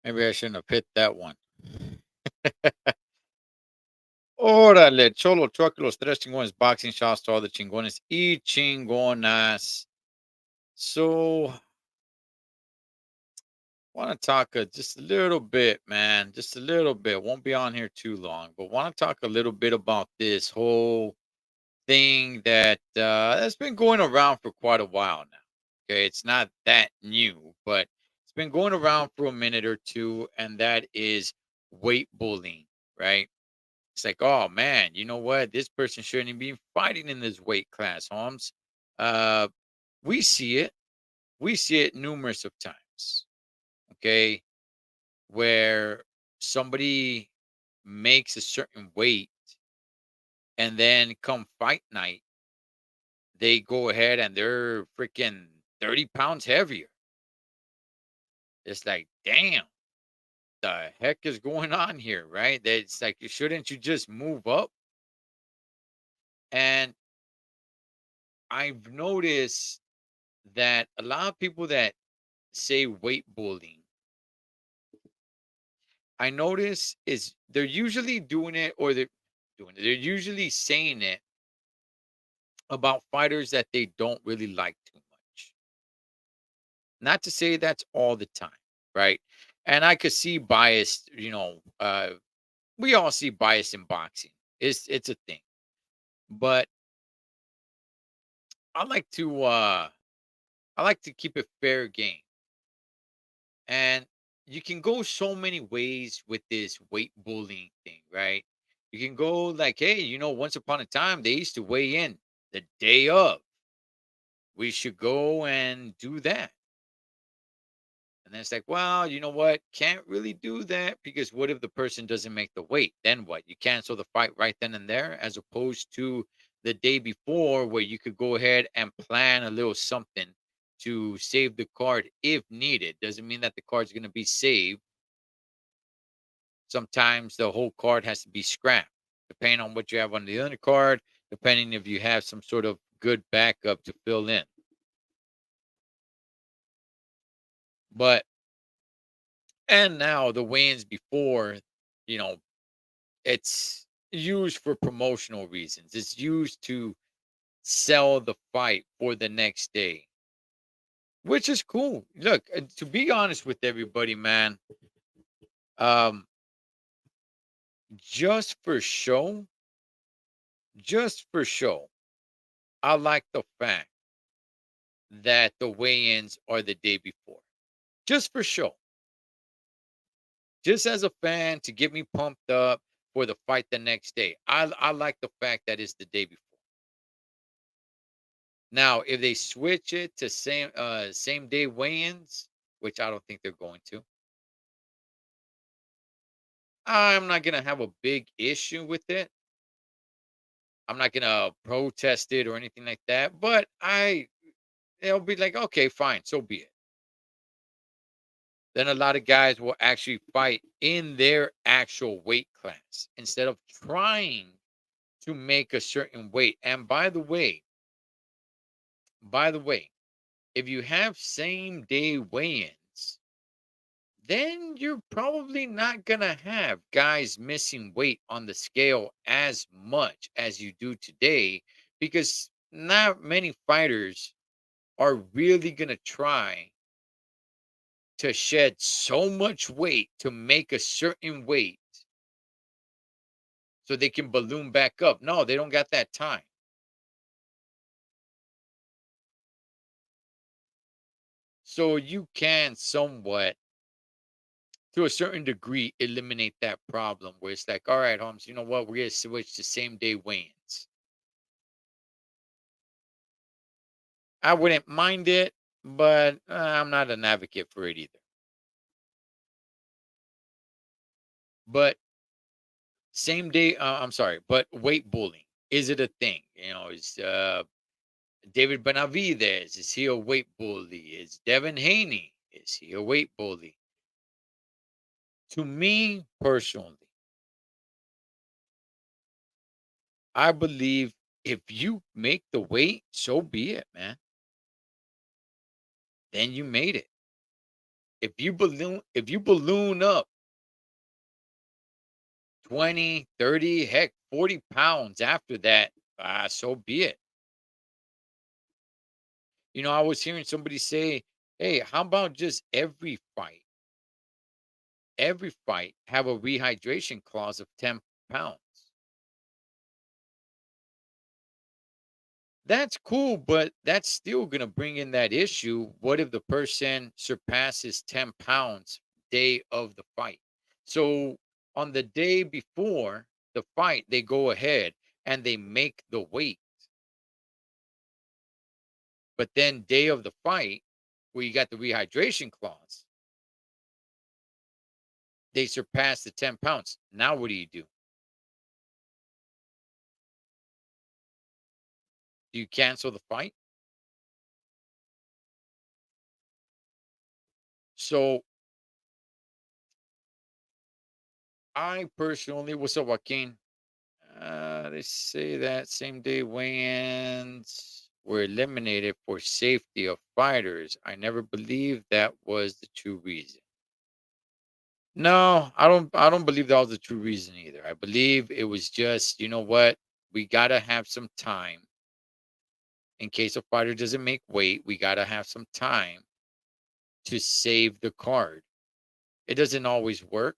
Maybe I shouldn't have hit that one. Órale, Cholo Truck, los tres chingones, boxing shots to all the chingones y chingonas. So, want to talk just a little bit, man, just a little bit. Won't be on here too long, but want to talk a little bit about this whole thing that has been going around for quite a while now. Okay, it's not that new, but it's been going around for a minute or two, and that is weight bullying, right? It's like, oh man, you know what? This person shouldn't be fighting in this weight class, Holmes. Uh, we see it. We see it numerous of times. Okay, where somebody makes a certain weight, and then come fight night, they go ahead and they're freaking 30 pounds heavier. It's like, damn, the heck is going on here, right? It's like, shouldn't you just move up? And I've noticed that a lot of people that say weight bullying, I notice is they're usually doing it, or they're usually saying it about fighters that they don't really like too much. Not to say that's all the time, right? And I could see bias, we all see bias in boxing. It's a thing. But I like to uh I like to keep it fair game. And you can go so many ways with this weight bullying thing, right? You can go like, hey, once upon a time they used to weigh in the day of. We should go and do that. And then it's like, well, you know what? Can't really do that because what if the person doesn't make the weight? Then what? You cancel the fight right then and there, as opposed to the day before where you could go ahead and plan a little something to save the card if needed. Doesn't mean that the card's going to be saved. Sometimes the whole card has to be scrapped, depending on what you have on the other card, depending if you have some sort of good backup to fill in. But and now the wins before, you know, it's used for promotional reasons. It's used to sell the fight for the next day, which is cool. Look, to be honest with everybody, man, um, just for show, just for show, I like the fact that the weigh-ins are the day before. Just for show. Just as a fan to get me pumped up for the fight the next day. I like the fact that it's the day before. Now, if they switch it to same day weigh-ins, which I don't think they're going to, I'm not gonna have a big issue with it. I'm not gonna protest it or anything like that. But it'll be like, okay, fine, so be it. Then a lot of guys will actually fight in their actual weight class instead of trying to make a certain weight. And by the way, if you have same day weigh-ins, then you're probably not going to have guys missing weight on the scale as much as you do today, because not many fighters are really going to try to shed so much weight to make a certain weight so they can balloon back up. No, they don't got that time. So you can somewhat, to a certain degree, eliminate that problem where it's like, all right, Holmes, you know what? We're going to switch to same day weigh-ins. I wouldn't mind it, but I'm not an advocate for it either. But same day, I'm sorry, but weight bullying, is it a thing? Is David Benavidez, is he a weight bully? Is Devin Haney, is he a weight bully? To me personally, I believe if you make the weight, so be it, man. Then you made it. If you balloon up 20, 30, heck, 40 pounds after that, so be it. I was hearing somebody say, "Hey, how about just every fight have a rehydration clause of 10 pounds?" That's cool, but that's still gonna bring in that issue. What if the person surpasses 10 pounds day of the fight? So on the day before the fight, they go ahead and they make the weight. But then day of the fight, where you got the rehydration clause, they surpass the 10 pounds. Now what do you do? Do you cancel the fight? So I personally, what's up, Joaquin? They say that same day weigh-ins were eliminated for safety of fighters. I never believed that was the true reason. No, I don't believe that was the true reason either. I believe it was just, you know what? We gotta have some time in case a fighter doesn't make weight. We gotta have some time to save the card. It doesn't always work.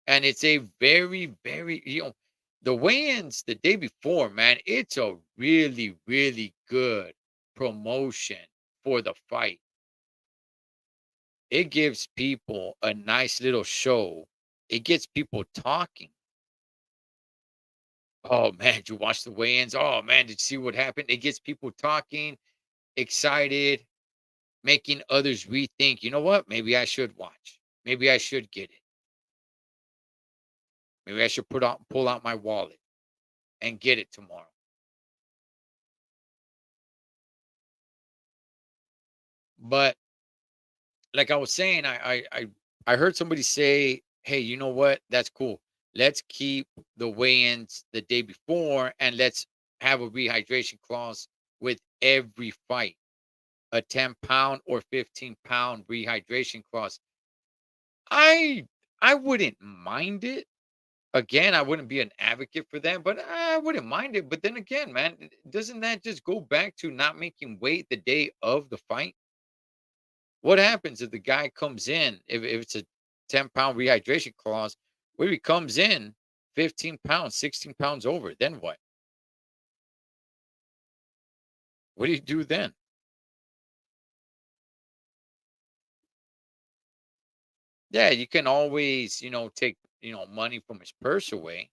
And it's a very, very, the weigh-ins the day before, man, it's a really, really good promotion for the fight. It gives people a nice little show. It gets people talking. Oh man, did you watch the weigh-ins? Oh man, did you see what happened? It gets people talking, excited, making others rethink, you know what? Maybe I should watch. Maybe I should get it. Maybe I should pull out my wallet and get it tomorrow. But like I was saying, I heard somebody say, "Hey, you know what? That's cool. Let's keep the weigh-ins the day before, and let's have a rehydration clause with every fight, a 10-pound or 15-pound rehydration clause." I I wouldn't mind it. Again, I wouldn't be an advocate for that, but I wouldn't mind it. But then again, man, doesn't that just go back to not making weight the day of the fight? What happens if the guy comes in, if it's a 10-pound rehydration clause, where he comes in 15 pounds, 16 pounds over, then what? What do you do then? Yeah, you can always, take, money from his purse away.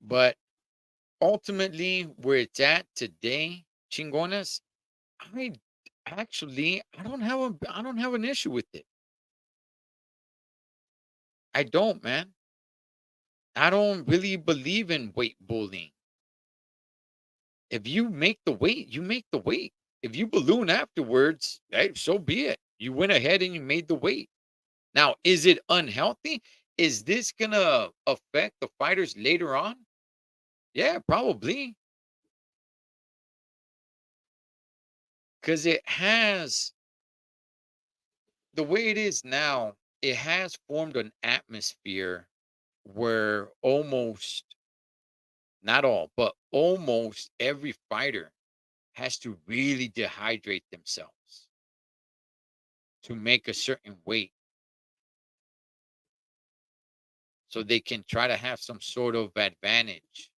But ultimately, where it's at today, Chingonas, I I don't have an issue with it. I don't, man. I don't really believe in weight bullying. If you make the weight, you make the weight. If you balloon afterwards, hey, so be it. You went ahead and you made the weight. Now, is it unhealthy? Is this gonna affect the fighters later on? Yeah, probably. Because it has the way it is now, it has formed an atmosphere where almost not all, but almost every fighter has to really dehydrate themselves to make a certain weight so they can try to have some sort of advantage,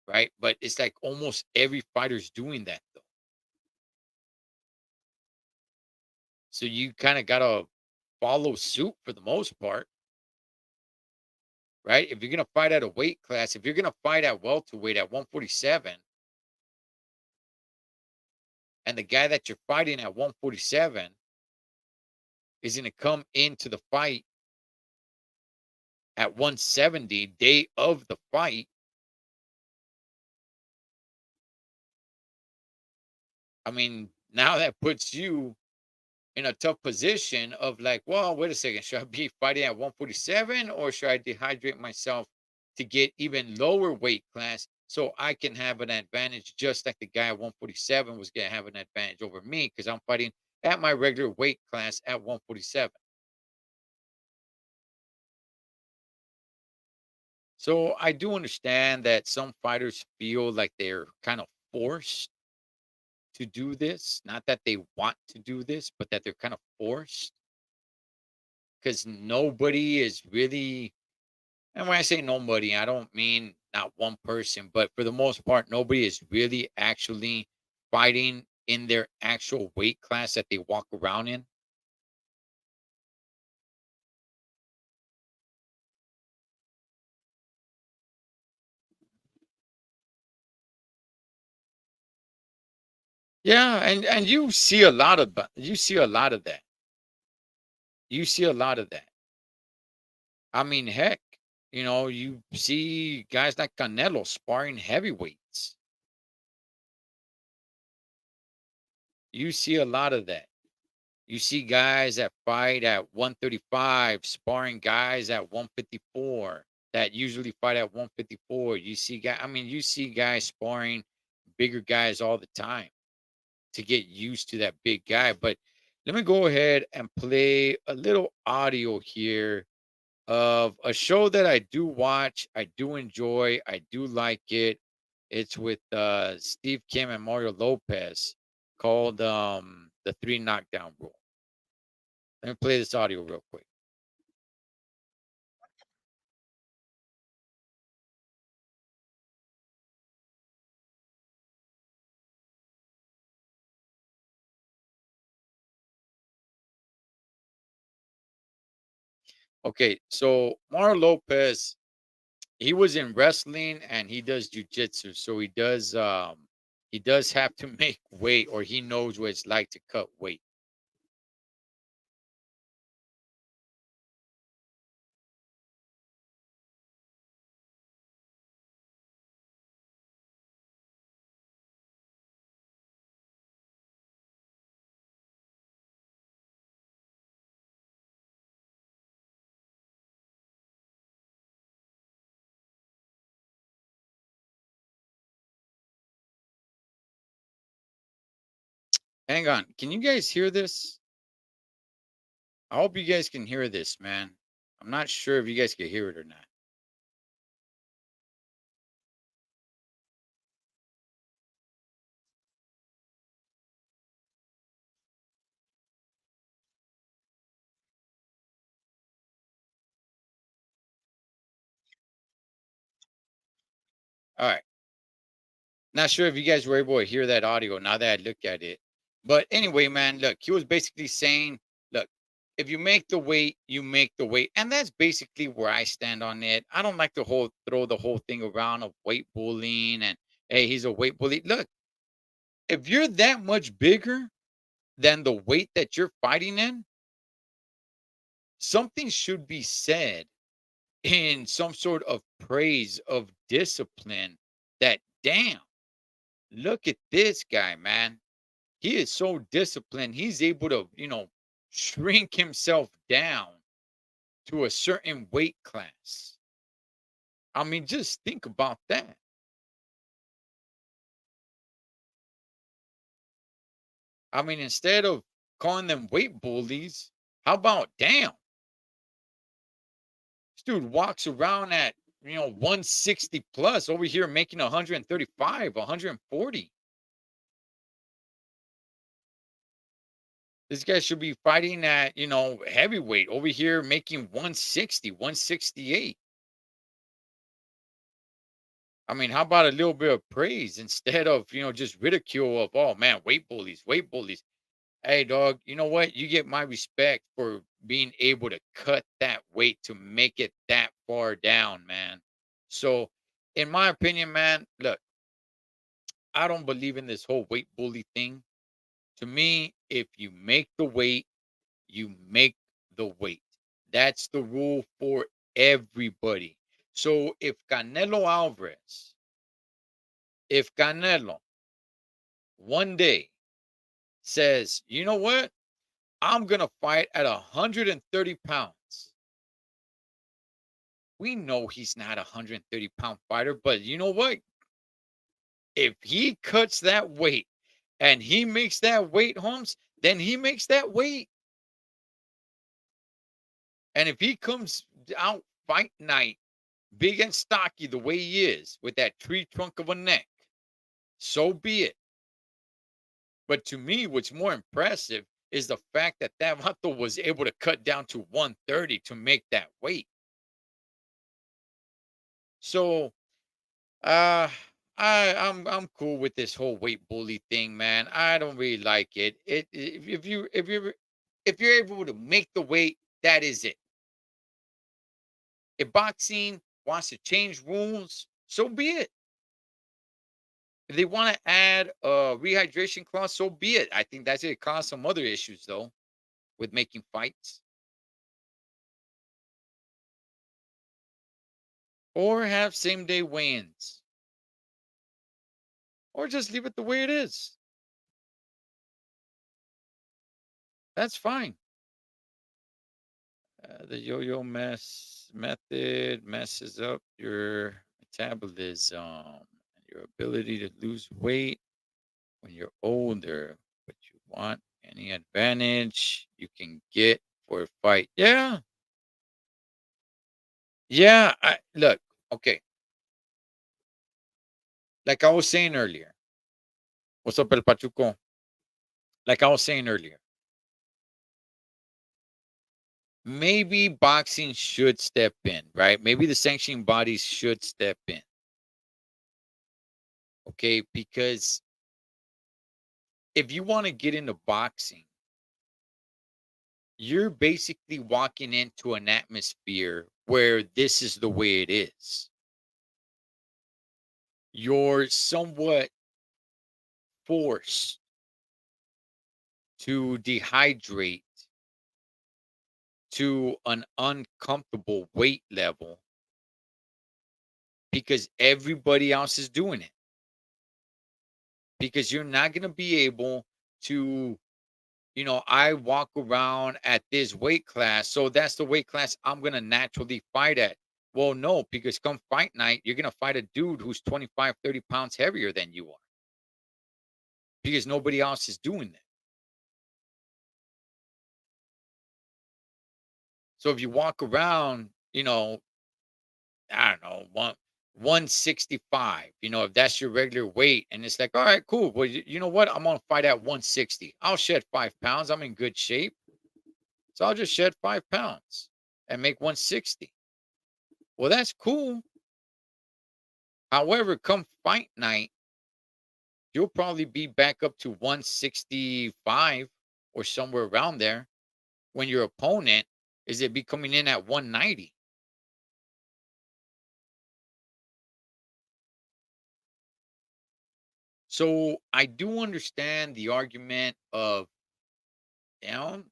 right? But it's like almost every fighter's doing that though. So you kind of got to follow suit for the most part, right? If you're going to fight at a weight class, if you're going to fight at welterweight at 147, and the guy that you're fighting at 147 is going to come into the fight at 170 day of the fight, I mean, now that puts you in a tough position of like, well, wait a second, should I be fighting at 147 or should I dehydrate myself to get even lower weight class so I can have an advantage just like the guy at 147 was gonna have an advantage over me because I'm fighting at my regular weight class at 147. So I do understand that some fighters feel like they're kind of forced to do this. Not that they want to do this, but that they're kind of forced because nobody is really, and when I say nobody, I don't mean not one person, but for the most part, nobody is really actually fighting in their actual weight class that they walk around in. Yeah, and you see a lot of you see a lot of that. You see a lot of that. I mean, heck, you see guys like Canelo sparring heavyweights. You see a lot of that. You see guys that fight at 135 sparring guys at 154 that usually fight at 154. You see you see guys sparring bigger guys all the time to get used to that big guy. But let me go ahead and play a little audio here of a show that I do watch, I do enjoy, I do like it. It's with Steve Kim and Mario Lopez called The Three Knockdown Rule. Let me play this audio real quick. Okay, so Mario Lopez, he was in wrestling and he does jujitsu. So he does have to make weight, or he knows what it's like to cut weight. Hang on. Can you guys hear this? I hope you guys can hear this, man. I'm not sure if you guys can hear it or not. All right. Not sure if you guys were able to hear that audio now that I look at it. But anyway, man, look, he was basically saying, look, if you make the weight, you make the weight. And that's basically where I stand on it. I don't like to throw the whole thing around of weight bullying and hey, he's a weight bully. Look, if you're that much bigger than the weight that you're fighting in, something should be said in some sort of praise of discipline that damn, look at this guy, man. He is so disciplined. He's able to, shrink himself down to a certain weight class. I mean, just think about that. I mean, instead of calling them weight bullies, how about damn? This dude walks around at, 160 plus over here making 135, 140. This guy should be fighting at, heavyweight over here making 160, 168. I mean, how about a little bit of praise instead of, just ridicule of, oh man, weight bullies, weight bullies. Hey, dog, you know what? You get my respect for being able to cut that weight to make it that far down, man. So, in my opinion, man, look, I don't believe in this whole weight bully thing. To me, if you make the weight, you make the weight. That's the rule for everybody. So, if Canelo one day says, you know what? I'm going to fight at 130 pounds. We know he's not a 130-pound fighter, but you know what? If he cuts that weight and he makes that weight, Holmes, then he makes that weight. And if he comes out fight night, big and stocky the way he is, with that tree trunk of a neck, so be it. But to me, what's more impressive is the fact that that vato was able to cut down to 130 to make that weight. So Uh, I'm cool with this whole weight bully thing, man. I don't really like it. If you're able to make the weight, that is it. If boxing wants to change rules, so be it. If they want to add a rehydration clause, so be it. I think that's it cause some other issues though with making fights. Or have same day weigh-ins. Or just leave it the way it is. That's fine. The yo-yo method messes up your metabolism and your ability to lose weight when you're older. But you want any advantage you can get for a fight. Yeah, yeah. I look, okay. Like I was saying earlier. What's up, El Pachuco? Like I was saying earlier, maybe boxing should step in, right? Maybe the sanctioning bodies should step in. Okay, because if you want to get into boxing, you're basically walking into an atmosphere where this is the way it is. You're somewhat forced to dehydrate to an uncomfortable weight level because everybody else is doing it. Because you're not going to be able to, I walk around at this weight class, so that's the weight class I'm going to naturally fight at. Well, no, because come fight night, you're going to fight a dude who's 25, 30 pounds heavier than you are because nobody else is doing that. So if you walk around, I don't know, 165, if that's your regular weight, and it's like, all right, cool. Well, you know what? I'm gonna fight at 160. I'll shed 5 pounds. I'm in good shape. So I'll just shed 5 pounds and make 160. Well, that's cool. However, come fight night, you'll probably be back up to 165 or somewhere around there when your opponent is it be coming in at 190. So I do understand the argument of, you know,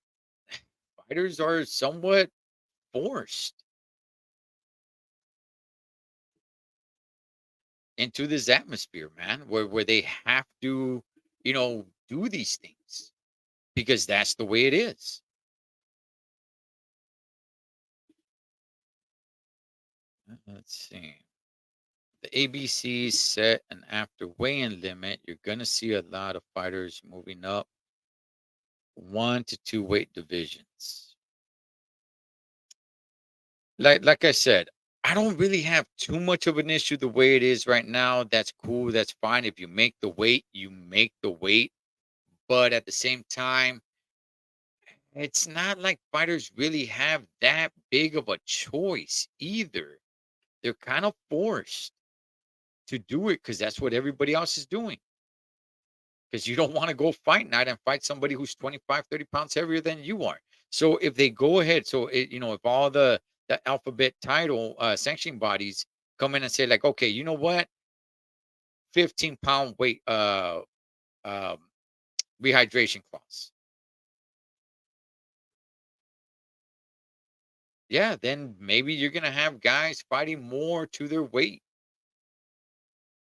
fighters are somewhat forced into this atmosphere, man, where they have to, do these things because that's the way it is. Let's see. The ABC set an after weigh-in limit. You're gonna see a lot of fighters moving up 1 to 2 weight divisions. Like I said, I don't really have too much of an issue the way it is right now. That's cool. That's fine. If you make the weight, you make the weight. But at the same time, it's not like fighters really have that big of a choice either. They're kind of forced to do it because that's what everybody else is doing. Because you don't want to go fight night and fight somebody who's 25, 30 pounds heavier than you are. So if they go ahead, if all the alphabet title sanctioning bodies come in and say, like, okay, you know what? 15-pound weight um rehydration clause. Yeah, then maybe you're gonna have guys fighting more to their weight.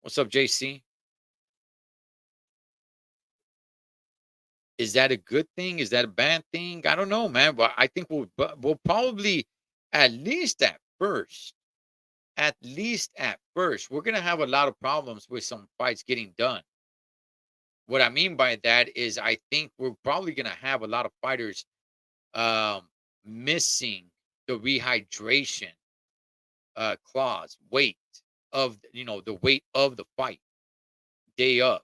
What's up, JC? Is that a good thing? Is that a bad thing? I don't know, man. But I think we'll probably, at least at first, at least at first, we're gonna have a lot of problems with some fights getting done. What I mean by that is I think we're probably gonna have a lot of fighters um missing the rehydration clause, weight of the weight of the fight day of.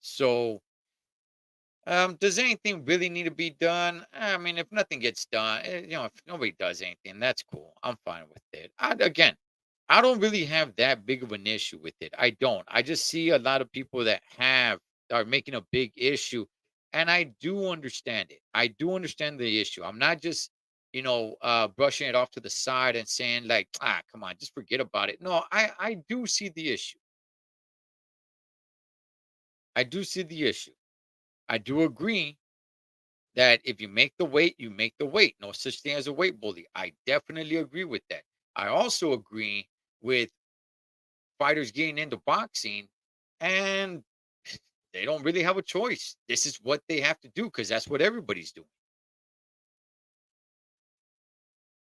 So does anything really need to be done? I mean, if nothing gets done, if nobody does anything, that's cool. I'm fine with it. Again, I don't really have that big of an issue with it. I don't. I just see a lot of people that are making a big issue, and I do understand it. I do understand the issue. I'm not just brushing it off to the side and saying like, come on, just forget about it. No, I do see the issue. I do see the issue. I do agree that if you make the weight, you make the weight. No such thing as a weight bully. I definitely agree with that. I also agree with fighters getting into boxing and they don't really have a choice. This is what they have to do because that's what everybody's doing.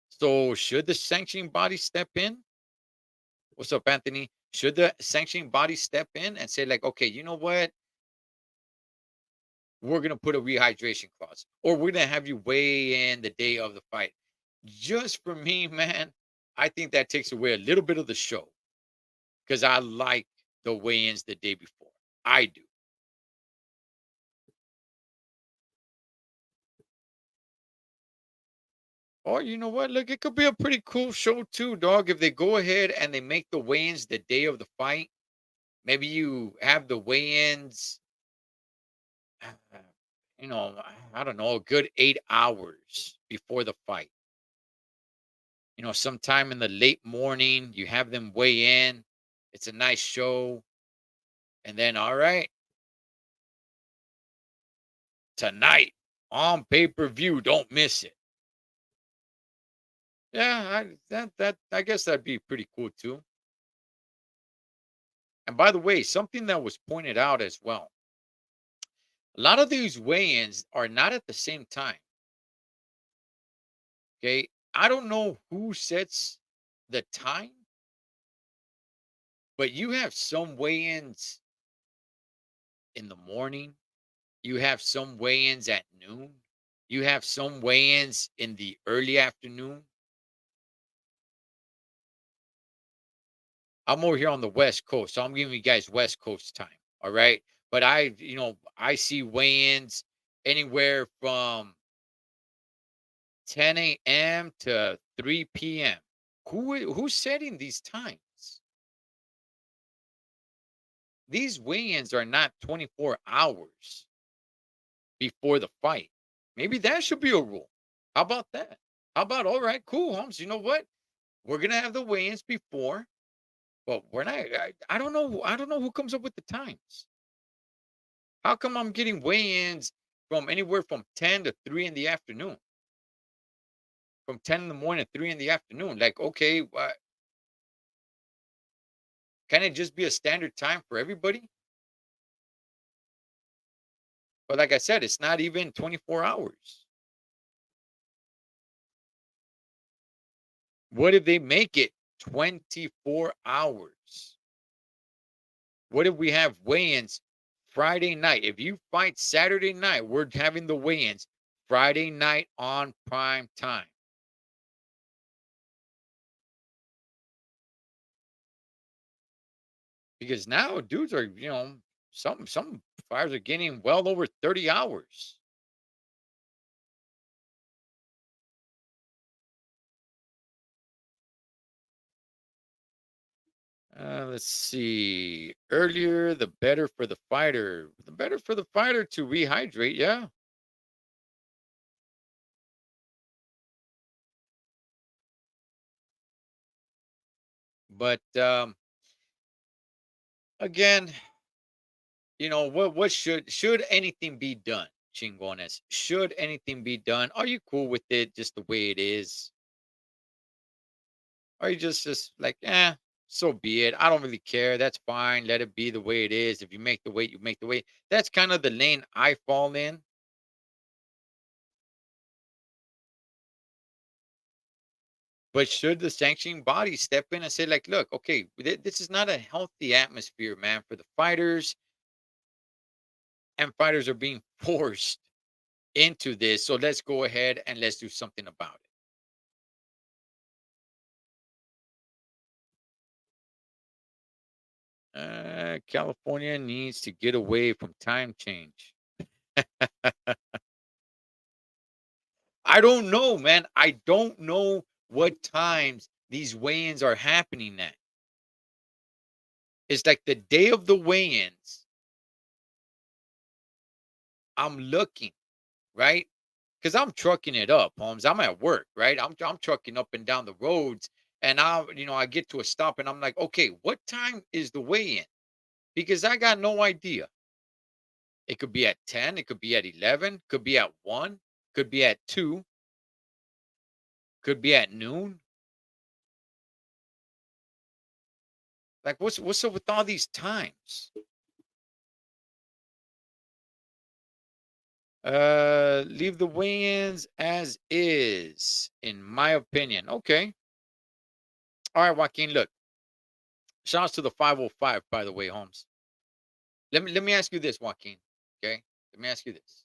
So, should the sanctioning body step in? What's up, Anthony? Should the sanctioning body step in and say, like, okay, you know what? We're going to put a rehydration clause or we're going to have you weigh in the day of the fight. Just for me, man, I think that takes away a little bit of the show because I like the weigh-ins the day before. I do. Or you know what? Look, it could be a pretty cool show too, dog. If they go ahead and they make the weigh-ins the day of the fight, maybe you have the weigh-ins, uh, I don't know, a good 8 hours before the fight. Sometime in the late morning, you have them weigh in. It's a nice show. And then, all right, tonight on pay-per-view, don't miss it. Yeah, I guess that'd be pretty cool too. And by the way, something that was pointed out as well. A lot of these weigh-ins are not at the same time. Okay. I don't know who sets the time, but you have some weigh-ins in the morning. You have some weigh-ins at noon. You have some weigh-ins in the early afternoon. I'm over here on the West Coast, so I'm giving you guys West Coast time. All right. But I see weigh-ins anywhere from 10 a.m. to 3 p.m. Who's setting these times? These weigh-ins are not 24 hours before the fight. Maybe that should be a rule. How about that? How about all right, cool, Holmes. You know what? We're gonna have the weigh-ins before, but we're not. I don't know. I don't know who comes up with the times. How come I'm getting weigh-ins from anywhere from 10 to 3 in the afternoon? From 10 in the morning to 3 in the afternoon. Like, okay, can it just be a standard time for everybody? But like I said, it's not even 24 hours. What if they make it 24 hours? What if we have weigh-ins Friday night? If you fight Saturday night, we're having the weigh-ins Friday night on prime time. Because now dudes are, some fighters are getting well over 30 hours. Let's see. Earlier, the better for the fighter. The better for the fighter to rehydrate. Yeah. But again, what should anything be done? Chingones. Should anything be done? Are you cool with it just the way it is? Are you just like, so be it. I don't really care. That's fine. Let it be the way it is. If you make the weight, you make the weight. That's kind of the lane I fall in. But should the sanctioning body step in and say, like, look, okay, this is not a healthy atmosphere, man, for the fighters, and fighters are being forced into this. So let's go ahead and let's do something about it. California needs to get away from time change. I don't know, man. I don't know what times these weigh-ins are happening at. It's like the day of the weigh-ins, I'm looking, right? Because I'm trucking it up, Holmes. I'm at work, right? I'm trucking up and down the roads, and I get to a stop, and I'm like, okay, what time is the weigh-in? Because I got no idea. It could be at 10, it could be at 11, could be at 1, could be at 2, could be at noon. Like, what's up with all these times? Leave the weigh-ins as is, in my opinion. Okay. All right, Joaquin. Look, shouts to the 505, by the way, Holmes. Let me ask you this, Joaquin. Okay. Let me ask you this.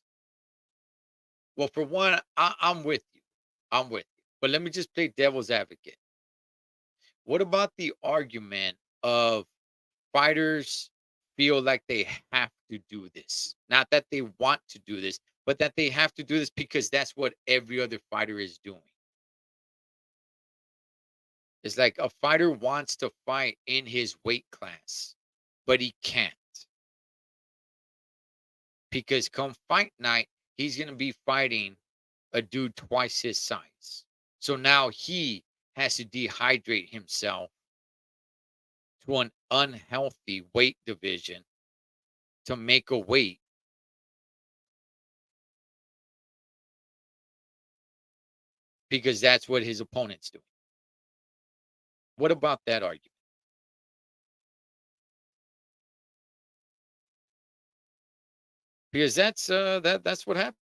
Well, for one, I'm with you. I'm with you. But let me just play devil's advocate. What about the argument of fighters feel like they have to do this? Not that they want to do this, but that they have to do this because that's what every other fighter is doing. It's like a fighter wants to fight in his weight class, but he can't because come fight night, he's going to be fighting a dude twice his size. So now he has to dehydrate himself to an unhealthy weight division to make a weight because that's what his opponent's doing. What about that argument? Because that's what happens.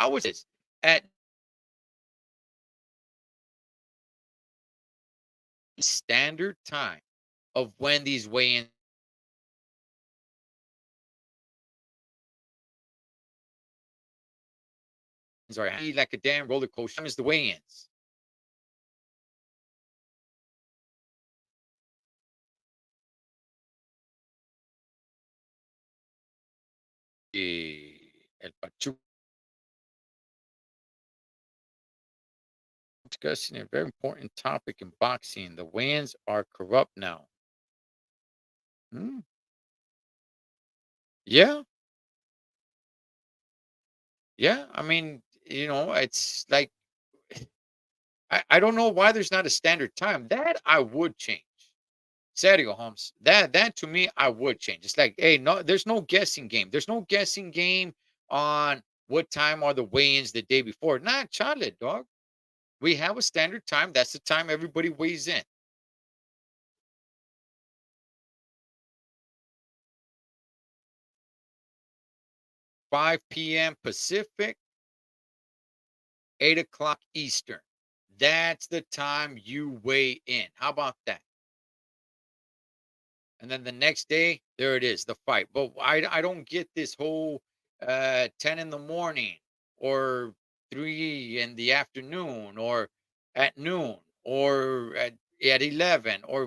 I was this at standard time of when these weigh-ins are like a damn roller coaster. Is the weigh-ins. El Pachuca discussing a very important topic in boxing. The weigh-ins are corrupt now. Hmm. Yeah, yeah. I mean, it's like I don't know why there's not a standard time. That I would change. Serio, Holmes. That to me I would change. It's like, hey, no, there's no guessing game. There's no guessing game on what time are the weigh-ins the day before. Nah, Charlotte, dog. We have a standard time. That's the time everybody weighs in. 5 p.m. Pacific, 8 o'clock Eastern. That's the time you weigh in. How about that? And then the next day, there it is, the fight. But I don't get this whole 10 in the morning or 3 in the afternoon or at noon or at 11 or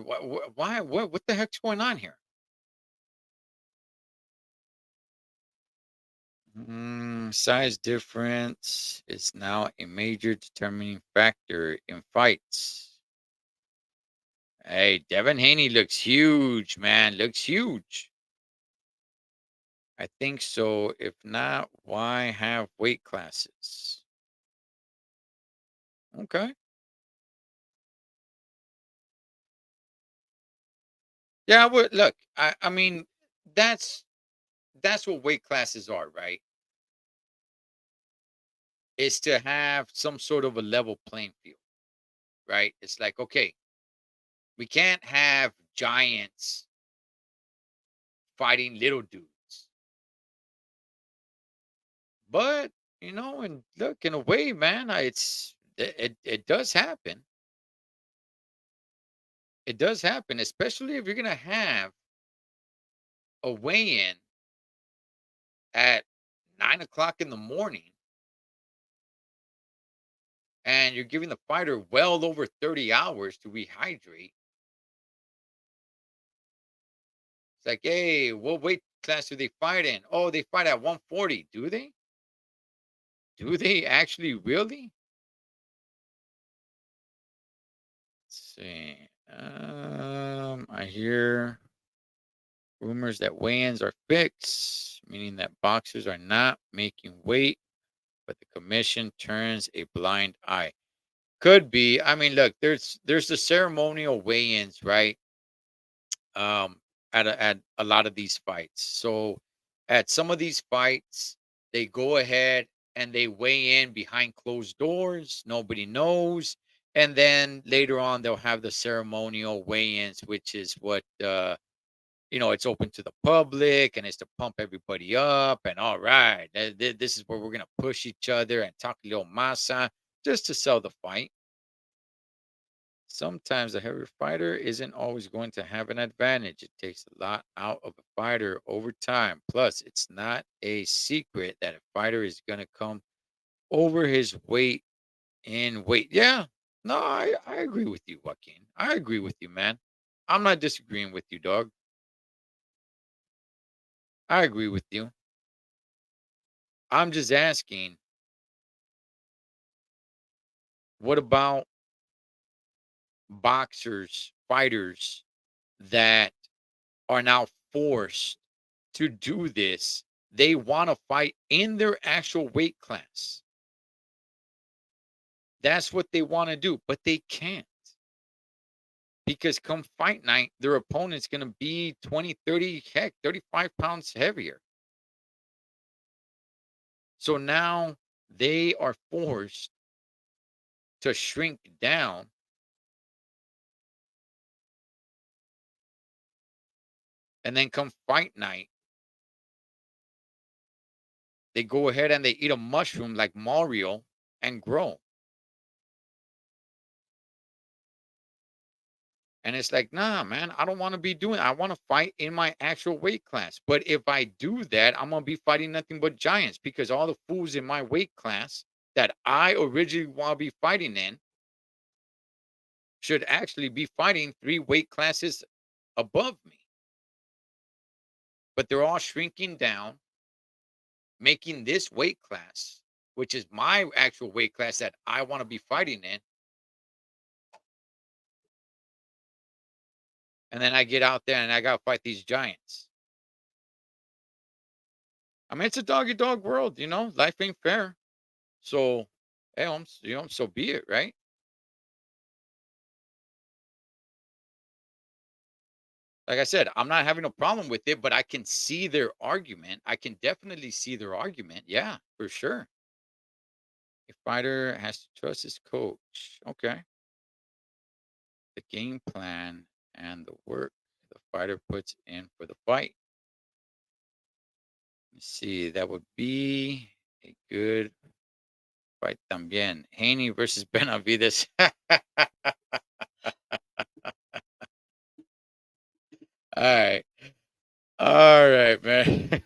why what the heck's going on here? Size difference is now a major determining factor in fights. Hey, Devin Haney looks huge, man. Looks huge. I think so. If not, why have weight classes? Okay. Yeah, I would look. I mean, that's that's what weight classes are, right? Is to have some sort of a level playing field, right? It's like, okay, we can't have giants fighting little dudes. But and look, in a way, man, it does happen. It does happen, especially if you're gonna have a weigh-in at 9 o'clock in the morning and you're giving the fighter well over 30 hours to rehydrate. It's like, hey, what weight class do they fight in? Oh, they fight at 140. Do they? Do they actually really? Let's see. I hear rumors that weigh-ins are fixed, meaning that boxers are not making weight, but the commission turns a blind eye. Could be. I mean, look, there's the ceremonial weigh-ins, right? Um, at a lot of these fights. So at some of these fights, they go ahead and they weigh in behind closed doors. Nobody knows. And then later on, they'll have the ceremonial weigh-ins, which is what it's open to the public and it's to pump everybody up. And all right, this is where we're gonna push each other and talk a little masa just to sell the fight. Sometimes a heavier fighter isn't always going to have an advantage. It takes a lot out of a fighter over time. Plus, it's not a secret that a fighter is going to come over his weight in weight. Yeah, no, I agree with you, Joaquin. I agree with you, man. I'm not disagreeing with you, dog. I agree with you. I'm just asking, what about boxers, fighters that are now forced to do this. They want to fight in their actual weight class. That's what they want to do, but they can't because come fight night, their opponent's going to be 20, 30, heck, 35 pounds heavier. So now they are forced to shrink down and then come fight night, they go ahead and they eat a mushroom like Mario and grow. And it's like, nah, man, I don't want to be doing. I want to fight in my actual weight class. But if I do that, I'm gonna be fighting nothing but giants because all the fools in my weight class that I originally want to be fighting in should actually be fighting three weight classes above me. But they're all shrinking down, making this weight class, which is my actual weight class that I want to be fighting in. And then I get out there and I gotta fight these giants. I mean, it's a dog eat dog world, Life ain't fair. So, hey, so be it, right? Like I said, I'm not having a problem with it, but I can see their argument. I can definitely see their argument. Yeah, for sure. A fighter has to trust his coach. Okay. The game plan and the work the fighter puts in for the fight. Let's see, that would be a good fight también. Haney versus Benavides. All right. All right, man.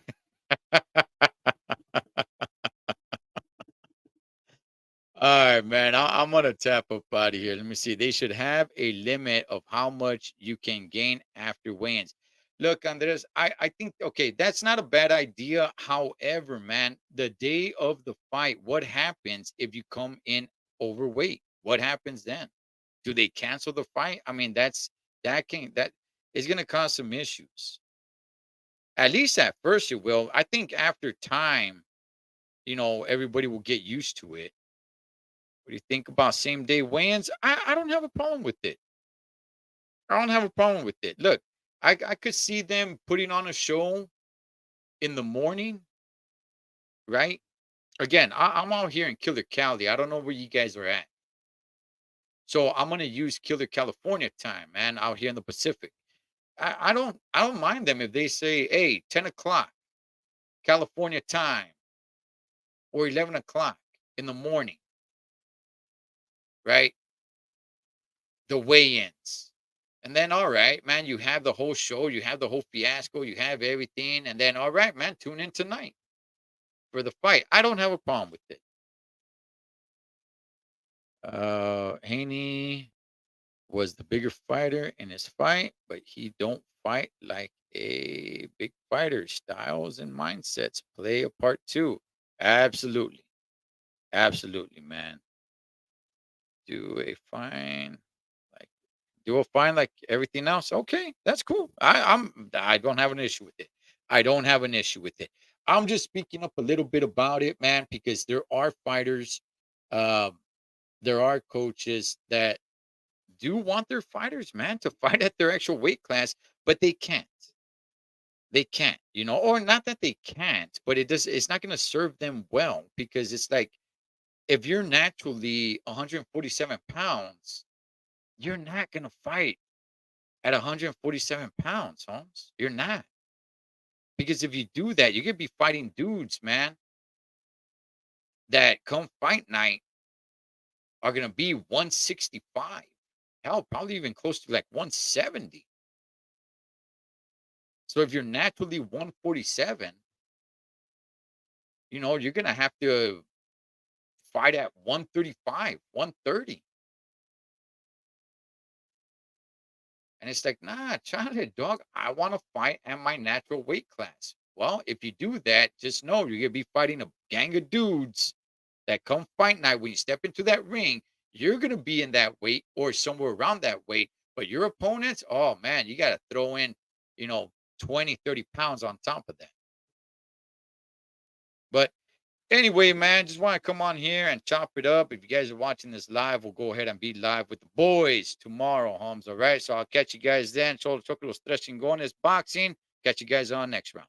All right, man. I'm gonna tap up out of here. Let me see. They should have a limit of how much you can gain after weigh-ins. Look, Andres, I think okay, that's not a bad idea. However, man, the day of the fight, what happens if you come in overweight? What happens then? Do they cancel the fight? I mean, that is gonna cause some issues. At least at first it will. I think after time, everybody will get used to it. What do you think about same day weigh-ins? I don't have a problem with it. I don't have a problem with it. Look, I could see them putting on a show in the morning, right? Again, I'm out here in Killer Cali. I don't know where you guys are at. So I'm gonna use Killer California time, man, out here in the Pacific. I don't mind them if they say, hey, 10 o'clock, California time. or 11 o'clock in the morning, right? The weigh-ins. And then, all right, man, you have the whole show, you have the whole fiasco, you have everything. And then, all right, man, tune in tonight for the fight. I don't have a problem with it. Haney was the bigger fighter in his fight, but he don't fight like a big fighter. Styles and mindsets play a part too. Absolutely. Absolutely, man. Do a fine like do a fine like everything else. Okay, that's cool. I don't have an issue with it. I don't have an issue with it. I'm just speaking up a little bit about it, man, because there are fighters, um, there are coaches that do want their fighters, man, to fight at their actual weight class, but they can't. They can't, or not that they can't, but it's not gonna serve them well because it's like if you're naturally 147 pounds, you're not gonna fight at 147 pounds, Holmes. You're not. Because if you do that, you're gonna be fighting dudes, man, that come fight night are gonna be 165. Hell, probably even close to like 170. So if you're naturally 147, you're gonna have to fight at 135, 130. And it's like, nah, China dog, I want to fight at my natural weight class. Well, if you do that, just know you're gonna be fighting a gang of dudes that come fight night. When you step into that ring, you're gonna be in that weight or somewhere around that weight. But your opponents, oh man, you gotta throw in, you know, 20, 30 pounds on top of that. But anyway, man, just want to come on here and chop it up. If you guys are watching this live, we'll go ahead and be live with the boys tomorrow, Holmes. All right. So I'll catch you guys then. Solo Chocolate Tres Chingones Boxing. Catch you guys on next round.